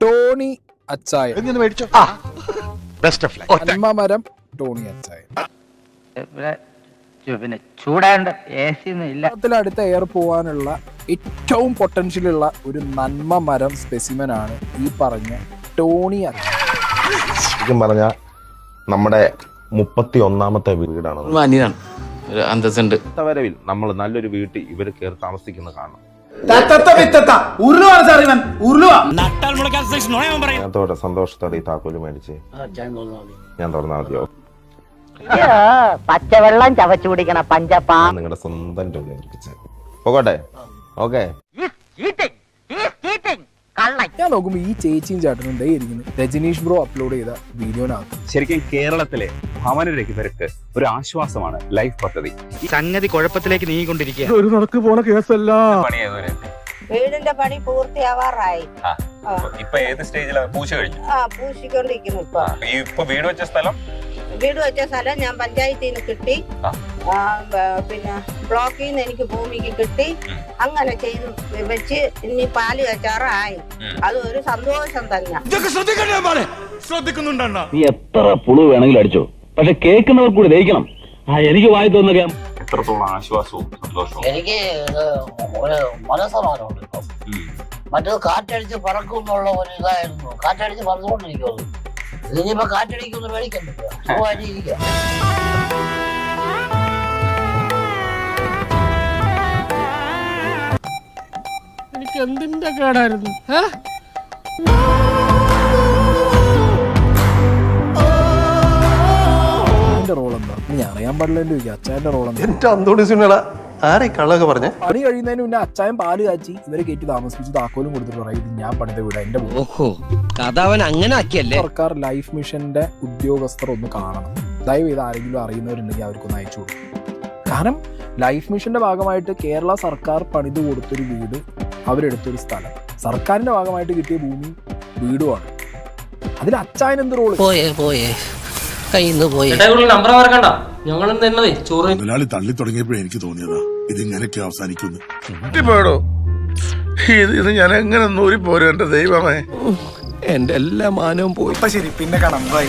Tony അച്ചായൻ. നന്മമരം Tony അച്ചായൻ. പിന്നെ ചൂടാണ്ട് ഇല്ല. അടുത്ത എയർ പോവാനുള്ള ഏറ്റവും പൊട്ടൻഷ്യൽ ഉള്ള ഒരു നന്മ മരം സ്പെസിമൻ ആണ് ഈ പറഞ്ഞ ടോണി അച്ചായൻ. ശരിക്കും പറഞ്ഞ നമ്മുടെ 31ാമത്തെ വീടാണ്. അന്തസ്സുണ്ട്. വരവിൽ നമ്മൾ നല്ലൊരു വീട്ടിൽ ഇവർ കയറി താമസിക്കുന്ന കാണണം. ഞാനത്തോടെ സന്തോഷത്തോടെ ഈ താക്കോല് മേടിച്ച് ഞാൻ തുറന്നാൽ മതിയോ? പച്ചവെള്ളം ചവച്ചു കുടിക്കണ പഞ്ചപ്പാ. നിങ്ങളുടെ സ്വന്തം ടോണി ഏൽപ്പിച്ച് പോകട്ടെ. ഓക്കെ, ഞാൻ നോക്കുമ്പോ ഈ ചേച്ചിയും ചേട്ടനും ഇരിക്കുന്നു രജനീഷ് ബ്രോ അപ്ലോഡ് ചെയ്ത വീഡിയോനകത്ത്. ശരിക്കും കേരളത്തിലെ ഭവനരഹിതർക്ക് ഒരു ആശ്വാസമാണ് ലൈഫ് പദ്ധതി. സംഗതി കുഴപ്പത്തിലേക്ക് നീങ്ങിക്കൊണ്ടിരിക്കുക. ഒരു നടക്ക് പോണ കേസല്ല. വീടിന്റെ പണി പൂർത്തിയാവാറായി. ഇപ്പൊ ഏത് സ്റ്റേജിലാണ്? പൂശ കഴിഞ്ഞു? പൂശിക്കൊണ്ടിരിക്കുന്നു. ഇപ്പൊ വീട് വെച്ച സ്ഥലം ഞാൻ പഞ്ചായത്തിൽ നിന്ന് കിട്ടി, പിന്നെ ബ്ലോക്കിൽ നിന്ന് എനിക്ക് ഭൂമിക്ക് കിട്ടി. അങ്ങനെ ചെയ്ത് വെച്ച് ഇനി പാല് വെച്ചാറായി. അത് ഒരു സന്തോഷം തന്നെ. നീ എത്ര പുളു വേണമെങ്കിലും അടിച്ചോ, പക്ഷെ കേൾക്കുന്നവർ കൂടി ദഹിക്കണം. എനിക്ക് വായി തോന്നുക എത്രത്തോളം ആശ്വാസവും സന്തോഷവും. എനിക്ക് ഒരു മനസ്സമാനമുണ്ട്. മറ്റത് കാറ്റടിച്ച് പറക്കും എന്നുള്ള ഒരു ഇതായിരുന്നു. കാറ്റടിച്ച് പറന്നുകൊണ്ടിരിക്കുന്നു. ഇതിനിപ്പോ കാറ്റടിക്കൊന്ന് മേടിക്കണ്ടില്ല. സുഖമായിട്ടിരിക്കുക. എനിക്ക് എന്തിന്റെ കേടായിരുന്നു? റോൾ എന്താ ഞാൻ അറിയാൻ പാടില്ലല്ലോ. അച്ചായന്റെ റോൾ എന്താ? പണി കഴിയുന്നതിന് മുന്നേ അച്ചായൻ പാല് കാച്ചി ഇവരെ കയറ്റി താമസിപ്പിച്ച് താക്കോലും കൊടുത്തിട്ട് പറയും ഇത് ഞാൻ പണിത വീട് എന്റെ. സർക്കാർ ലൈഫ് മിഷന്റെ ഉദ്യോഗസ്ഥർ ഒന്ന് കാണണം. ദയവ് ചെയ്ത് ആരെങ്കിലും അറിയുന്നവരുണ്ടെങ്കിൽ അവർക്കൊന്ന് അയച്ചു കൊടുക്കും. കാരണം ലൈഫ് മിഷന്റെ ഭാഗമായിട്ട് കേരള സർക്കാർ പണിത് കൊടുത്തൊരു വീട്, അവരെടുത്തൊരു സ്ഥലം, സർക്കാരിന്റെ ഭാഗമായിട്ട് കിട്ടിയ ഭൂമി വീടുമാണ്. അതിൽ അച്ചായൻ എന്ത് റോള്? മുതലാളി തള്ളി തുടങ്ങിയപ്പോഴേ എനിക്ക് തോന്നിയതാ ഇതിങ്ങനെയൊക്കെ അവസാനിക്കുന്നു. ഇത് ഞാൻ എങ്ങനെ നൂരി പോരും എന്റെ ദൈവമേ. എന്റെ എല്ലാ മാനവും പോയി. ശരി, പിന്നെ കാണാം. ബൈ.